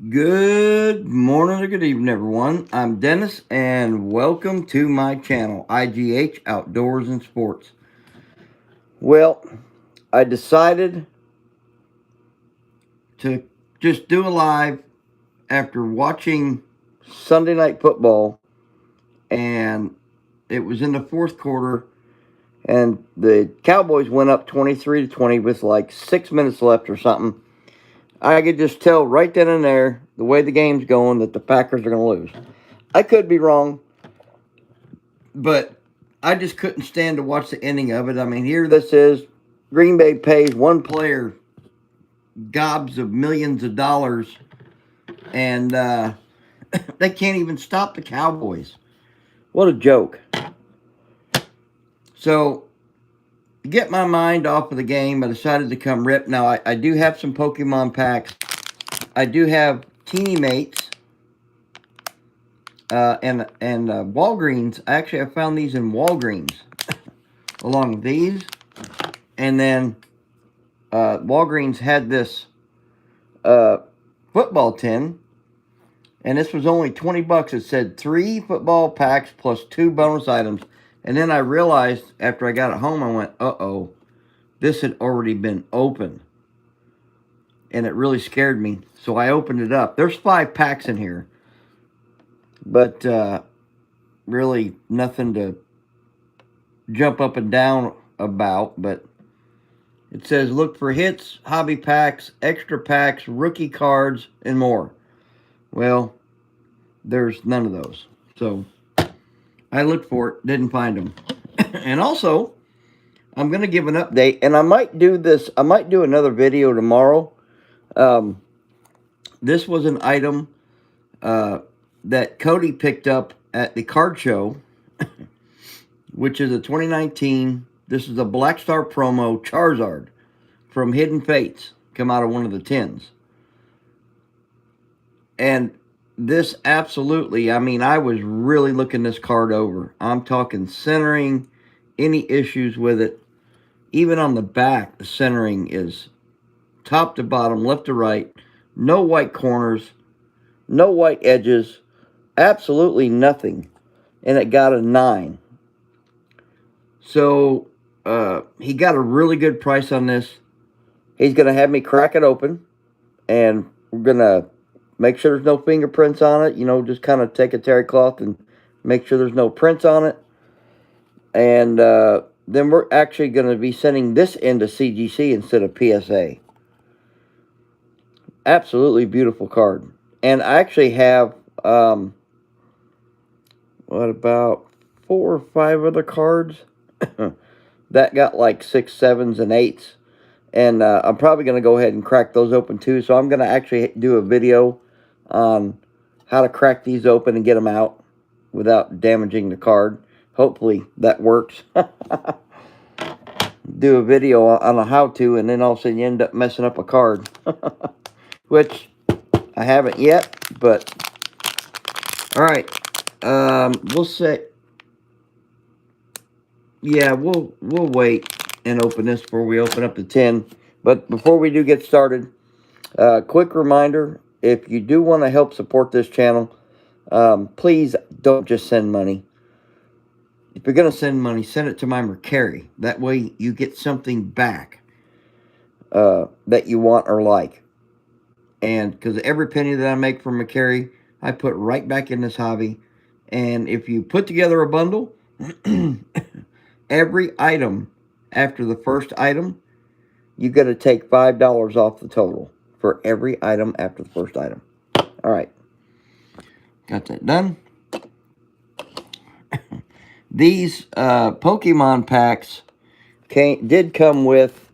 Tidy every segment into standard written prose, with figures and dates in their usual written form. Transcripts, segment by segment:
Good morning or good evening, everyone. I'm Dennis, and welcome to my channel, IGH Outdoors and Sports. Well, I decided to just do a live after watching Sunday Night Football, and it was in the fourth quarter, and the Cowboys went up 23-20 with like 6 minutes left or something. I could just tell right then and there, the way the game's going, that the Packers are going to lose. I could be wrong, but I just couldn't stand to watch the ending of it. I mean, here this is. Green Bay pays one player gobs of millions of dollars, and they can't even stop the Cowboys. What a joke. So, to get my mind off of the game, I decided to come rip. Now, I do have some Pokemon packs. I do have TeenyMates. And Walgreens. Actually, I found these in Walgreens, along with these. And then Walgreens had this football tin, and this was only 20 bucks. It said 3 football packs plus 2 bonus items. And then I realized after I got it home, I went, uh-oh, this had already been opened. And it really scared me. So I opened it up. There's 5 packs in here. But really nothing to jump up and down about. But it says look for hits, hobby packs, extra packs, rookie cards, and more. Well, there's none of those. So I looked for it, didn't find them. And also, I'm going to give an update, and I might do this. I might do another video tomorrow. This was an item that Cody picked up at the card show, which is a 2019. This is a Black Star promo Charizard from Hidden Fates. Come out of one of the tins. And this absolutely, I mean, I was really looking this card over. I'm talking centering, any issues with it. Even on the back, the centering is top to bottom, left to right. No white corners, no white edges, absolutely nothing. And it got a 9. So he got a really good price on this. He's going to have me crack it open, and we're going to make sure there's no fingerprints on it. You know, just kind of take a terry cloth and make sure there's no prints on it. And then we're actually going to be sending this into CGC instead of PSA. Absolutely beautiful card. And I actually have, what about 4 or 5 other cards that got like 6, 7s, and 8s. And I'm probably going to go ahead and crack those open too. So I'm going to actually do a video on how to crack these open and get them out without damaging the card. Hopefully that works. Do a video on a how-to, and then all of a sudden you end up messing up a card. Which I haven't yet, but alright. We'll say, yeah, we'll wait and open this before we open up the tin. But before we do get started, quick reminder, if you do want to help support this channel, please don't just send money. If you're going to send money, send it to my Mercari. That way you get something back that you want or like. And because every penny that I make from Mercari, I put right back in this hobby. And if you put together a bundle, every item after the first item, you got to take $5 off the total for every item after the first item. All right. Got that done. These Pokemon packs did come with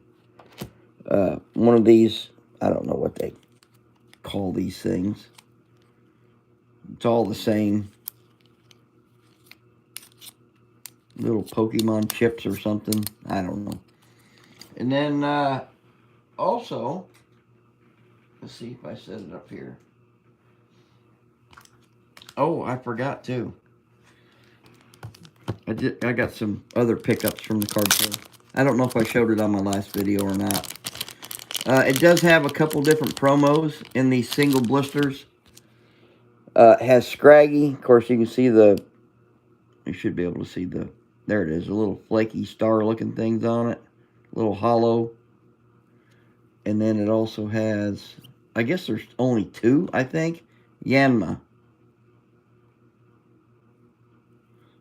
one of these. I don't know what they call these things. It's all the same. Little Pokemon chips or something. I don't know. And then also, let's see if I set it up here. Oh, I forgot too. I got some other pickups from the card show. I don't know if I showed it on my last video or not. It does have a couple different promos in these single blisters. It has Scraggy. Of course, you can see you should be able to see there it is, the little flaky star looking things on it. A little hollow. And then it also has, I guess there's only two, I think. Yanma.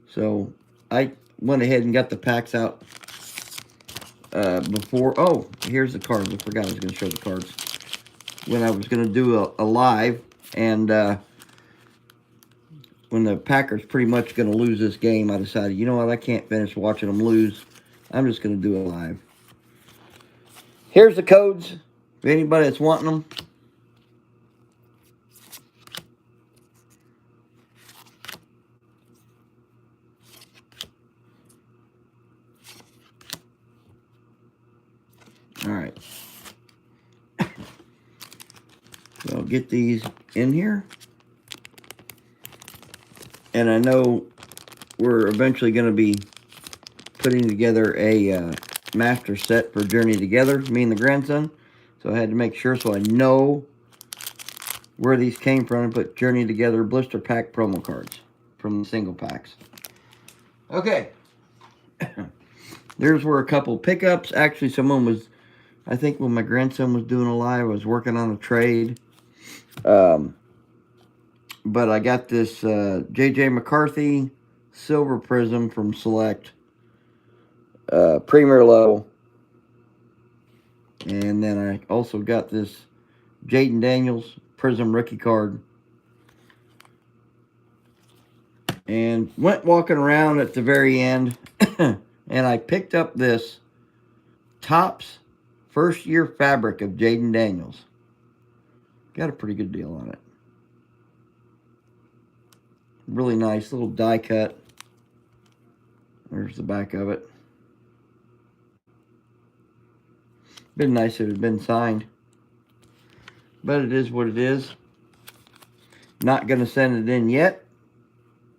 So I went ahead and got the packs out before. Oh, here's the cards. I forgot I was going to show the cards. When I was going to do a live, and when the Packers pretty much going to lose this game, I decided, you know what, I can't finish watching them lose. I'm just going to do it live. Here's the codes for anybody that's wanting them. All right. So I'll get these in here. And I know we're eventually going to be putting together a master set for Journey Together, me and the grandson. So I had to make sure so I know where these came from and put Journey Together blister pack promo cards from the single packs. Okay. There's where a couple pickups. Actually, someone was, I think when my grandson was doing a live, I was working on a trade. But I got this J.J. McCarthy Silver Prism from Select. Premier Low. And then I also got this Jaden Daniels Prism Rookie card. And went walking around at the very end. And I picked up this Topps First Year Fabric of Jaden Daniels. Got a pretty good deal on it. Really nice little die cut. There's the back of it. Been nice if it had been signed. But it is what it is. Not going to send it in yet.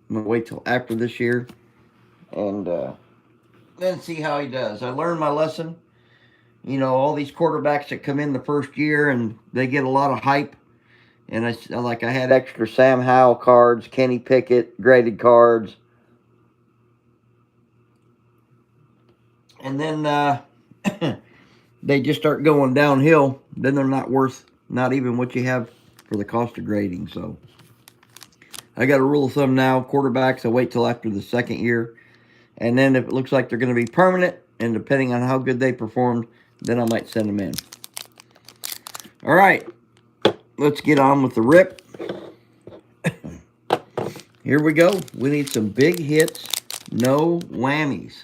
I'm going to wait till after this year. And then see how he does. I learned my lesson. You know, all these quarterbacks that come in the first year and they get a lot of hype. And I had extra Sam Howell cards, Kenny Pickett graded cards. And then they just start going downhill. Then they're not worth not even what you have for the cost of grading. So I got a rule of thumb now. Quarterbacks, I wait till after the second year. And then if it looks like they're going to be permanent, and depending on how good they performed, then I might send them in. All right. Let's get on with the rip. Here we go. We need some big hits, no whammies.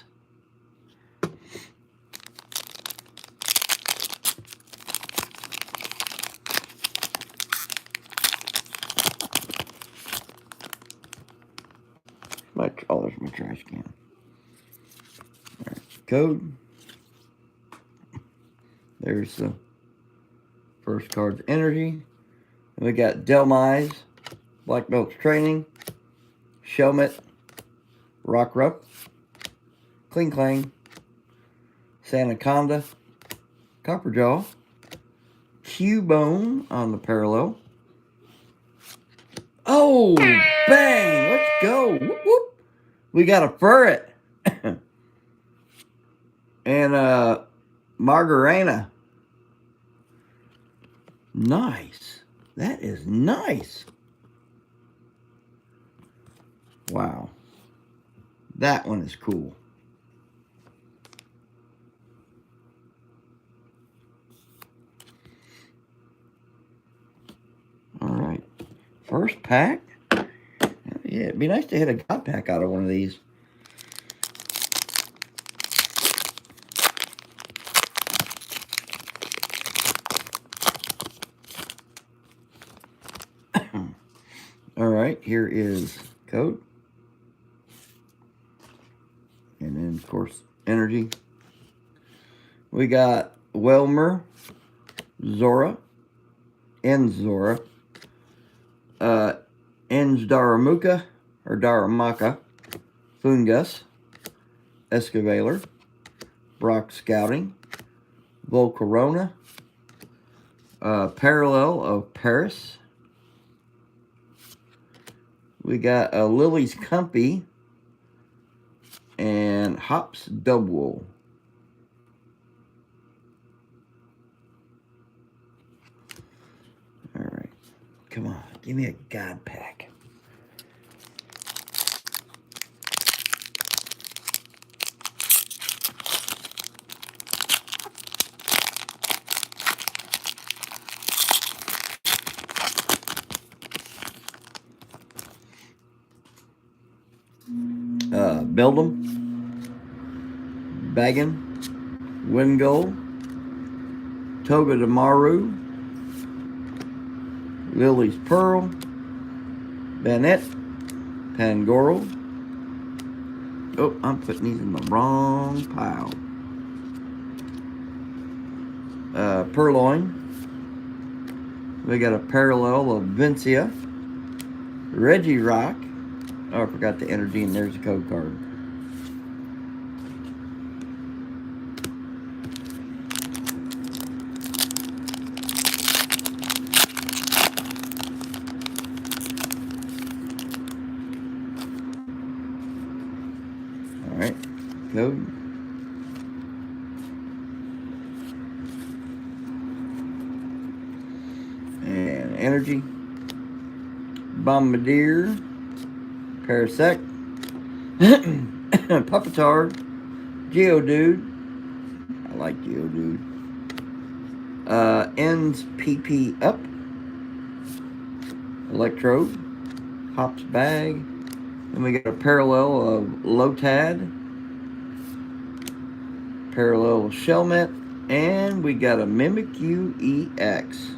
Oh, there's my trash can. All right, code. There's the first card's energy. And we got Delmise, Black Belts Training, Shelmet, Rock Ruff, Clean Clang, Sanaconda, Copperjaw, Cubone on the parallel. Oh, bang! Let's go! Whoop, whoop. We got a Furret. And Margarena. Nice. That is nice. Wow. That one is cool. All right. First pack. Yeah, it'd be nice to hit a God pack out of one of these. All right, here is code. And then, of course, energy. We got Welmer, Zora, Enzora, Enzdaramaka, or Daramaka, Fungus, Escavaler, Brock Scouting, Volcarona, Parallel of Paris. We got a Lily's Comfy and Hops Double. All right, come on, give me a God pack. Build 'em, Baggin, Wingold, Toga de Maru, Lily's Pearl, Bennett, Pangoro. Oh, I'm putting these in the wrong pile. Purloin. We got a Parallel of Vincia, Reggie Rock. Oh, I forgot the energy, and there's the code card. All right, code. And energy. Bombardier, Parasect, Puppetar, Geodude. I like Geodude. Ends PP Up, Electrode, Hops Bag, and we got a Parallel of Lotad, Parallel of Shelmet, and we got a Mimikyu EX.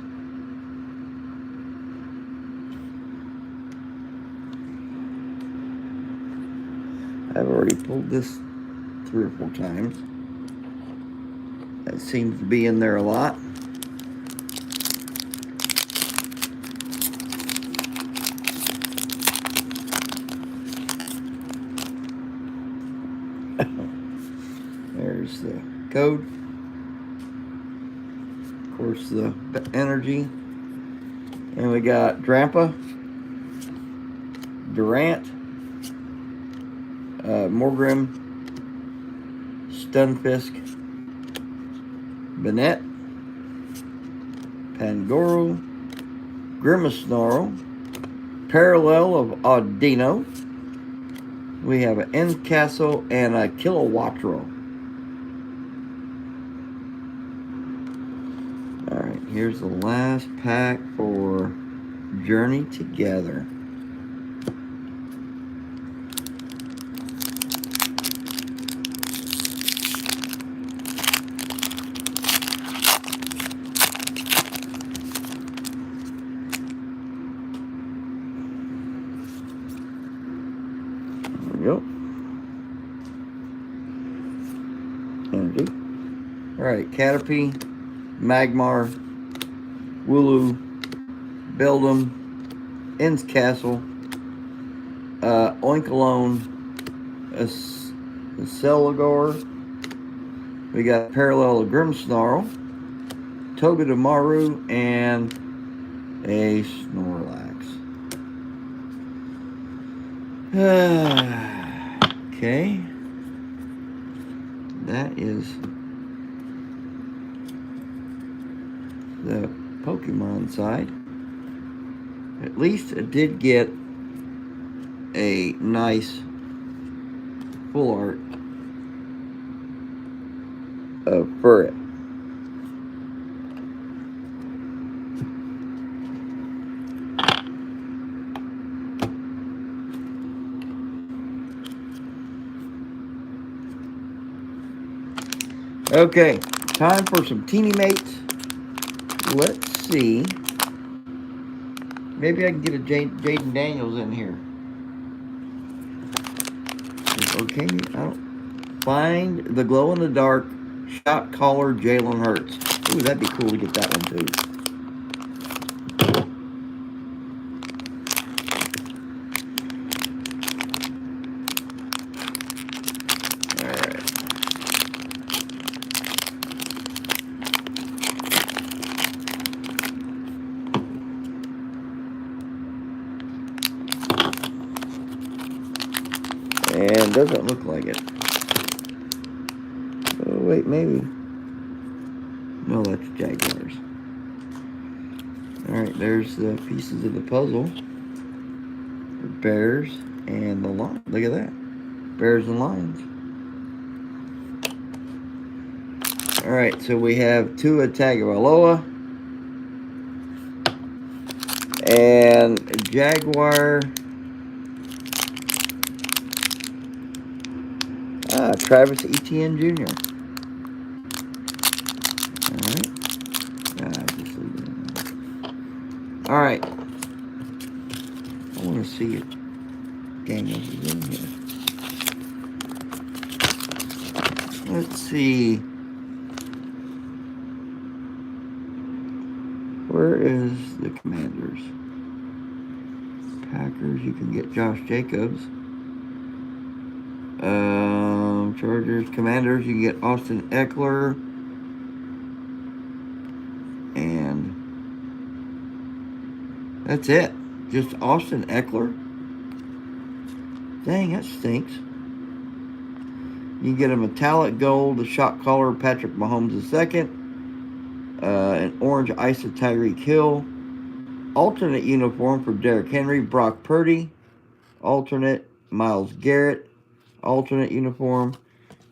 I've already pulled this 3 or 4 times. That seems to be in there a lot. There's the code. Of course, the energy. And we got Drampa, Durant, Morgrim, Stunfisk, Bennett, Pangoro, Grimace-Snarl, Parallel of Audino. We have an Endcastle and a Kilowattrel. Alright, here's the last pack for Journey Together. Yep. Energy. Alright, Caterpie, Magmar, Wooloo, Beldum, Endcastle, Oinkalone, Celigor. We got Parallel of Grimmsnarl, Toga de Maru, and a Snorlax. Okay. That is the Pokemon side. At least it did get a nice full art of Furret. Okay, time for some TeenyMates. Let's see. Maybe I can get a Jaden Daniels in here. Okay, I don't find the glow-in-the-dark shot caller Jalen Hurts. Ooh, that'd be cool to get that one too. doesn't look like it. Oh, wait, maybe. No, that's Jaguars. Alright, there's the pieces of the puzzle. The Bears and the Lions. Look at that. Bears and Lions. Alright, so we have Tua Tagovailoa and Jaguar. Travis Etienne Jr. Alright. Just leave it. Alright. I want to see it. Game is in here. Let's see. Where is the Commanders? Packers, you can get Josh Jacobs. Chargers, Commanders, you can get Austin Eckler. And that's it. Just Austin Eckler. Dang, that stinks. You can get a metallic gold, a shot caller, Patrick Mahomes II. An orange ice of Tyreek Hill. Alternate uniform for Derrick Henry, Brock Purdy. Alternate Myles Garrett. Alternate uniform.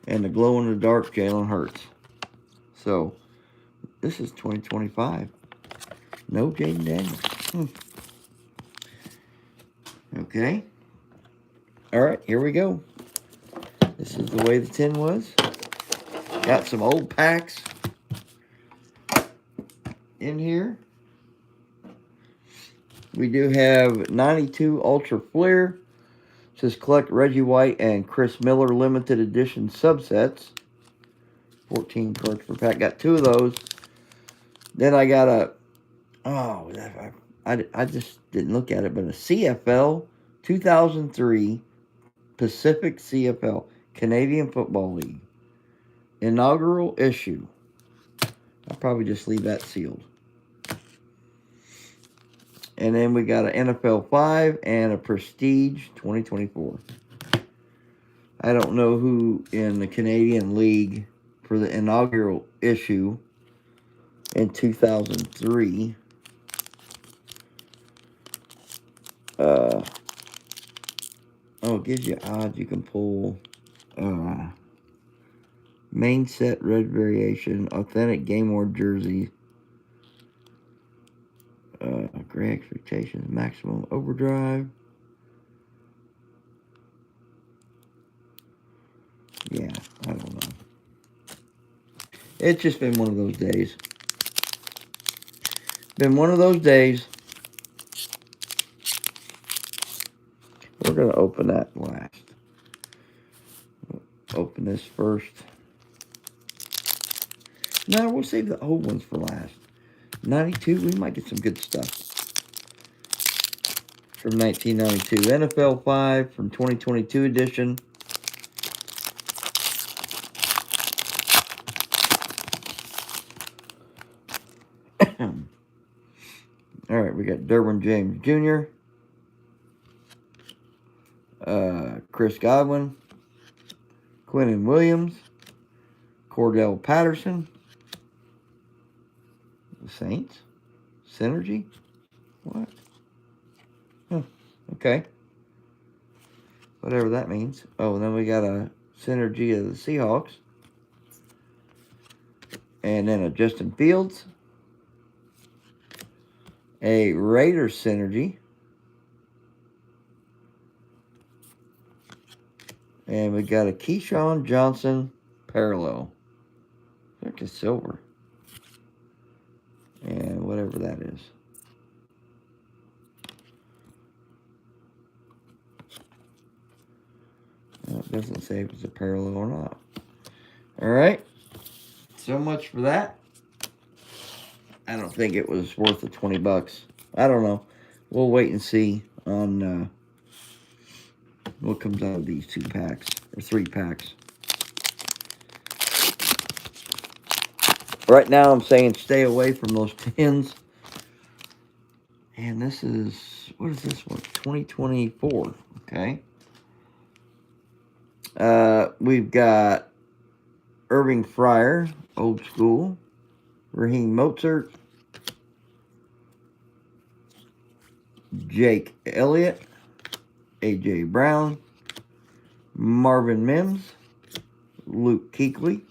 And the glow-in-the-dark Jalen Hurts. So, this is 2025. No Jaden Daniels. Okay. Alright, here we go. This is the way the tin was. Got some old packs in here. We do have 92 Ultra Flair. It says collect Reggie White and Chris Miller limited edition subsets. 14 cards per pack. Got 2 of those. Then I got a... Oh, I just didn't look at it, but a CFL 2003 Pacific CFL Canadian Football League inaugural issue. I'll probably just leave that sealed. And then we got an NFL 5 and a Prestige 2024. I don't know who in the Canadian League for the inaugural issue in 2003. It gives you odds. You can pull main set red variation, authentic game worn jersey, great expectations, maximum overdrive. Yeah, I don't know. It's just been one of those days. Been one of those days. We're going to open that last. Open this first. No, we'll save the old ones for last. 92, we might get some good stuff. From 1992. NFL 5 from 2022 edition. Alright, we got Derwin James Jr., Chris Godwin, Quinnen Williams, Cordell Patterson, the Saints, Synergy, what? Okay, whatever that means. Oh, and then we got a Synergy of the Seahawks, and then a Justin Fields, a Raiders Synergy, and we got a Keyshawn Johnson parallel. Look at silver. And whatever that is. Well, it doesn't say if it's a parallel or not. Alright. So much for that. I don't think it was worth the 20 bucks. I don't know. We'll wait and see on what comes out of these 2 packs. Or 3 packs. Right now I'm saying stay away from those tins. And this is, what is this one? 2024. Okay. We've got Irving Fryer, old school. Raheem Mozart. Jake Elliott. A.J. Brown. Marvin Mims. Luke Kuechly.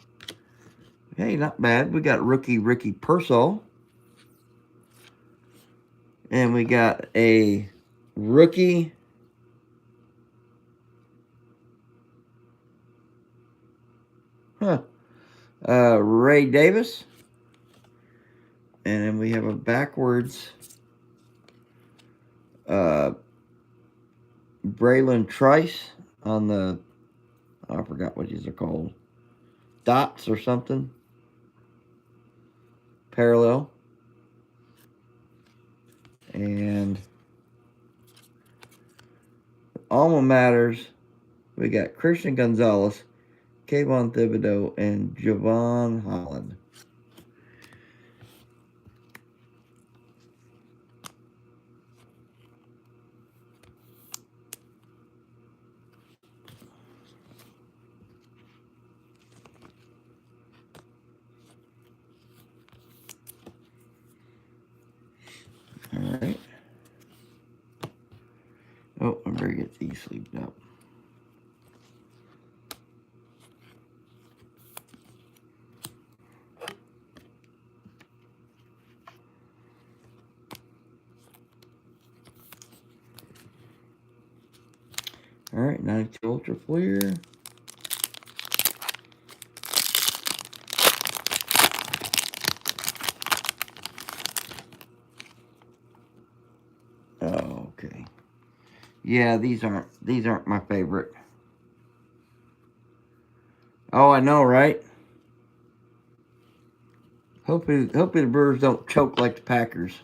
Hey, not bad. We got rookie Ricky Pearsall. And we got a rookie Ray Davis. And then we have a backwards Braylon Trice on the, I forgot what these are called, dots or something. Parallel. And alma maters, we got Christian Gonzalez, Kayvon Thibodeau, and Javon Holland. All right. Oh, I better get these sleeved up. All right, 92 Ultra Fleer. Oh, okay. Yeah, these aren't my favorite. Oh, I know, right? Hopefully the Brewers don't choke like the Packers.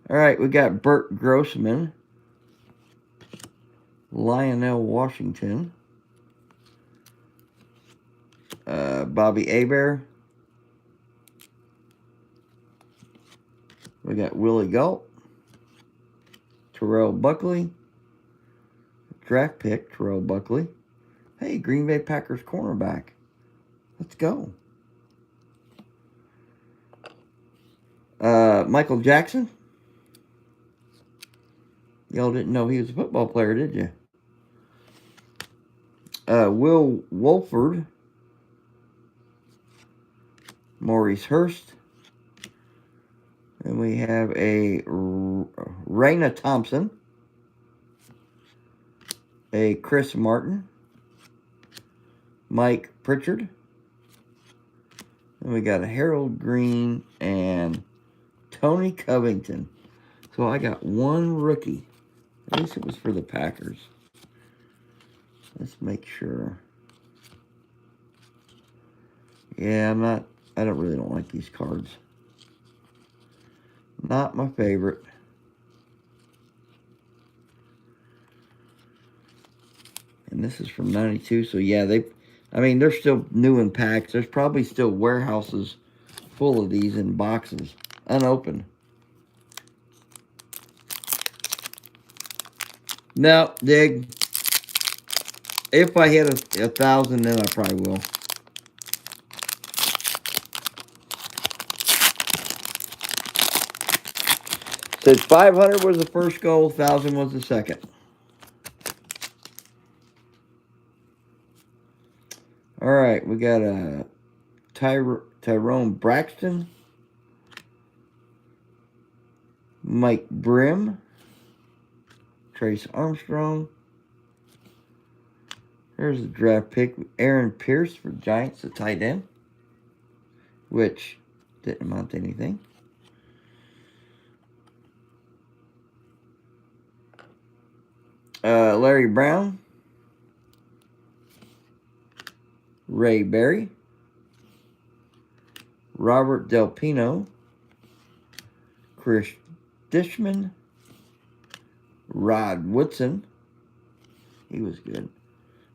All right, we got Burt Grossman, Lionel Washington, Bobby Hebert. We got Willie Galt, Terrell Buckley, draft pick Terrell Buckley. Hey, Green Bay Packers cornerback. Let's go. Michael Jackson. Y'all didn't know he was a football player, did you? Will Wolford, Maurice Hurst, and we have a Raina Thompson, a Chris Martin, Mike Pritchard, and we got a Harold Green and Tony Covington. So I got one rookie. At least it was for the Packers. Let's make sure. Yeah, I really don't like these cards. Not my favorite. And this is from 92, so yeah, they're still new in packs. There's probably still warehouses full of these in boxes, unopened. No, dig. If I hit a 1,000, then I probably will. Said 500 was the first goal, 1,000 was the second. All right, we got a Tyrone Braxton, Mike Brim, Trace Armstrong. There's a draft pick, Aaron Pierce for Giants, the tight end, which didn't amount to anything. Larry Brown, Ray Berry, Robert Del Pino, Chris Dishman, Rod Woodson, he was good,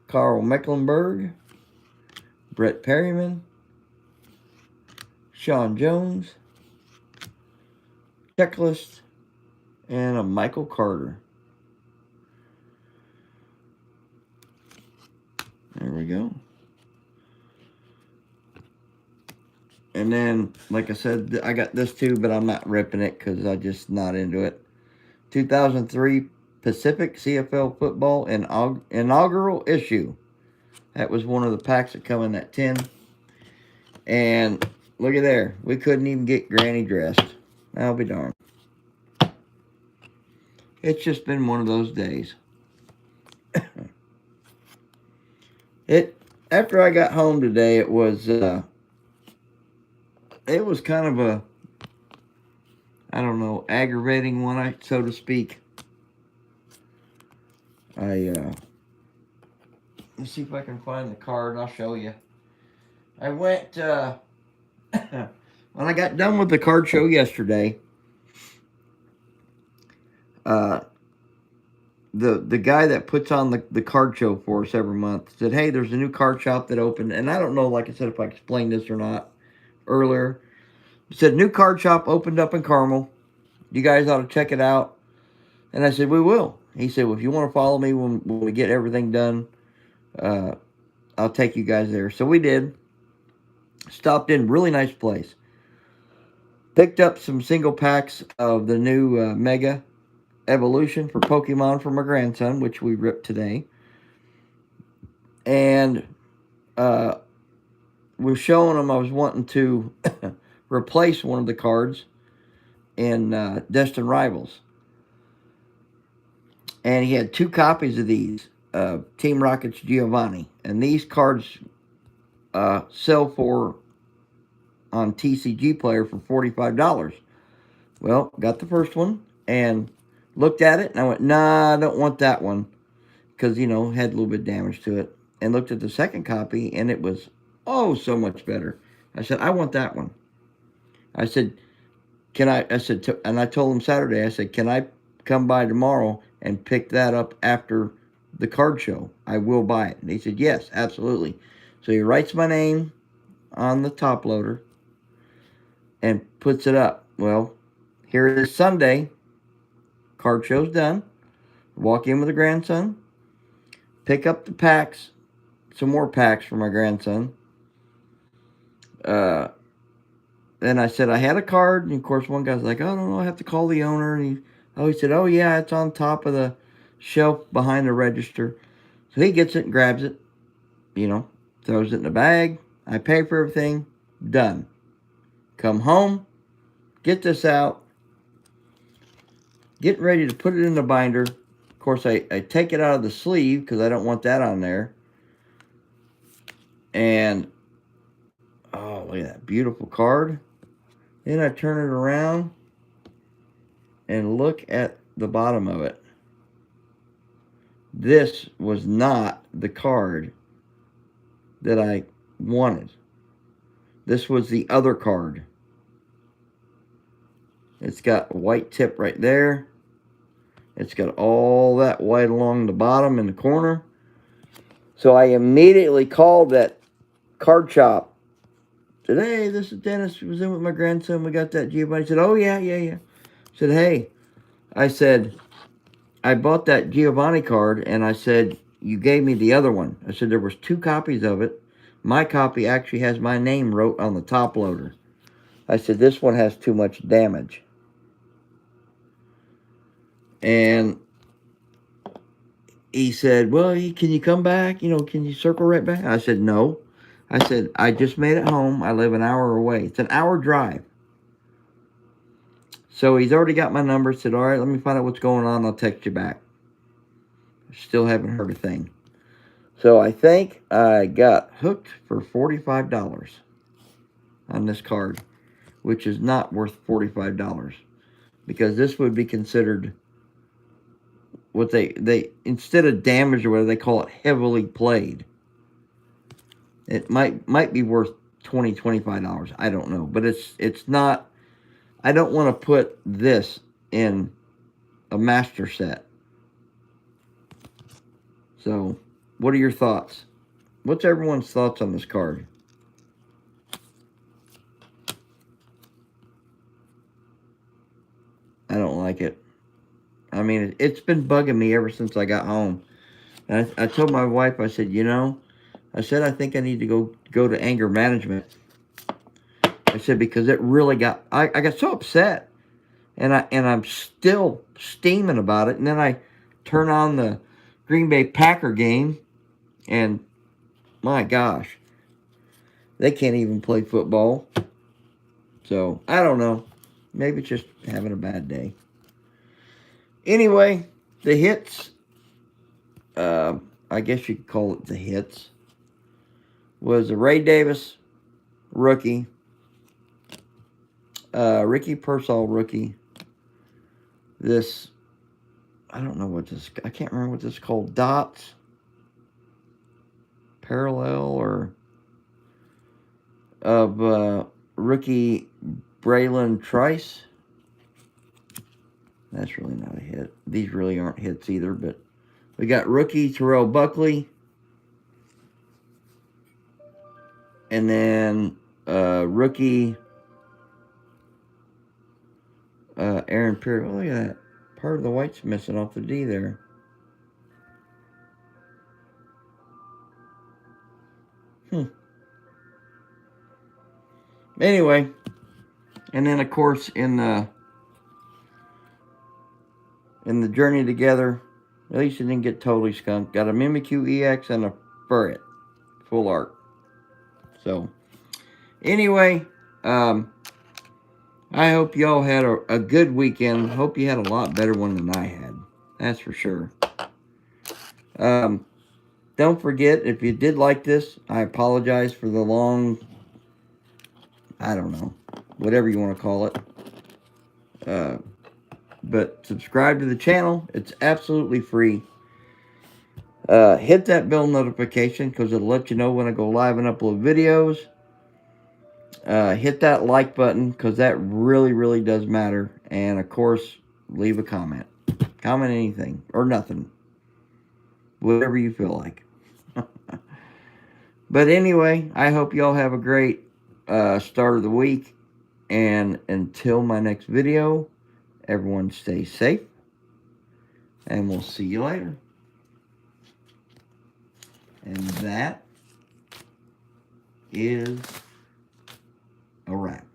Carl Mecklenburg, Brett Perryman, Sean Jones, Checklist, and a Michael Carter. There we go. And then, like I said, I got this too, but I'm not ripping it because I'm just not into it. 2003 Pacific CFL Football inaugural issue. That was one of the packs that come in that tin. And look at there. We couldn't even get Granny dressed. I'll be darned. It's just been one of those days. After I got home today, it was kind of a, I don't know, aggravating one, so to speak. Let's see if I can find the card and I'll show you. I went, when I got done with the card show yesterday, the guy that puts on the card show for us every month said, hey, there's a new card shop that opened. And I don't know, like I said, if I explained this or not earlier. He said, new card shop opened up in Carmel. You guys ought to check it out. And I said, we will. He said, well, if you want to follow me when we get everything done, I'll take you guys there. So we did. Stopped in, really nice place. Picked up some single packs of the new Mega Evolution for Pokemon for my grandson, which we ripped today. And was showing him I was wanting to replace one of the cards in Destined Rivals. And he had 2 copies of these, Team Rocket's Giovanni. And these cards sell for, on TCG Player, for $45. Well, got the first one and looked at it, and I went, nah, I don't want that one. Because, you know, had a little bit of damage to it. And looked at the second copy, and it was, oh, so much better. I said, I want that one. I said, and I told him Saturday, I said, can I come by tomorrow and pick that up after the card show? I will buy it. And he said, yes, absolutely. So he writes my name on the top loader and puts it up. Well, here it is Sunday. Card show's done. Walk in with the grandson. Pick up the packs. Some more packs for my grandson. Then I said I had a card. And, of course, one guy's like, oh, no, I have to call the owner. And he said, oh, yeah, it's on top of the shelf behind the register. So he gets it and grabs it. You know, throws it in the bag. I pay for everything. Done. Come home. Get this out. Get ready to put it in the binder. Of course, I take it out of the sleeve because I don't want that on there. And, oh, look at that beautiful card. Then I turn it around and look at the bottom of it. This was not the card that I wanted. This was the other card. It's got a white tip right there. It's got all that white along the bottom in the corner. So I immediately called that card shop. Said, hey, this is Dennis. I was in with my grandson. We got that Giovanni. He said, oh, yeah. Said, hey. I said, I bought that Giovanni card, and I said, you gave me the other one. I said, there was 2 copies of it. My copy actually has my name wrote on the top loader. I said, this one has too much damage. And he said, well, can you come back? You know, can you circle right back? I said, no. I said, I just made it home. I live an hour away. It's an hour drive. So he's already got my number. Said, all right, let me find out what's going on. I'll text you back. Still haven't heard a thing. So I think I got hooked for $45 on this card, which is not worth $45 because this would be considered what they instead of damaged or whatever, they call it heavily played. It might be worth $20, $25. I don't know, but it's not. I don't want to put this in a master set. So, what are your thoughts? What's everyone's thoughts on this card? I don't like it. I mean, it's been bugging me ever since I got home. And I told my wife, I said, you know, I said, I think I need to go to anger management. I said, because it really got, I got so upset. And I'm still steaming about it. And then I turn on the Green Bay Packer game, and my gosh, they can't even play football. So, I don't know. Maybe it's just having a bad day. Anyway, the hits, I guess you could call it the hits, was the Ray Davis rookie, Ricky Pearsall rookie, this, I don't know what this, I can't remember what this is called, dots, parallel, or of rookie Braylon Trice. That's really not a hit. These really aren't hits either, but we got rookie Terrell Buckley. And then rookie Aaron Pierce. Oh, look at that. Part of the white's missing off the D there. Anyway, and then of course in the journey together, at least it didn't get totally skunked. Got a Mimikyu EX and a Furret. Full art. So, anyway, I hope y'all had a good weekend. Hope you had a lot better one than I had. That's for sure. Don't forget, if you did like this, I apologize for the long, I don't know, whatever you want to call it. But subscribe to the channel. It's absolutely free. Hit that bell notification because it'll let you know when I go live and upload videos. Hit that like button because that really, really does matter. And, of course, leave a comment. Comment anything or nothing. Whatever you feel like. But anyway, I hope y'all have a great start of the week. And until my next video, everyone stay safe. And we'll see you later. And that is a wrap.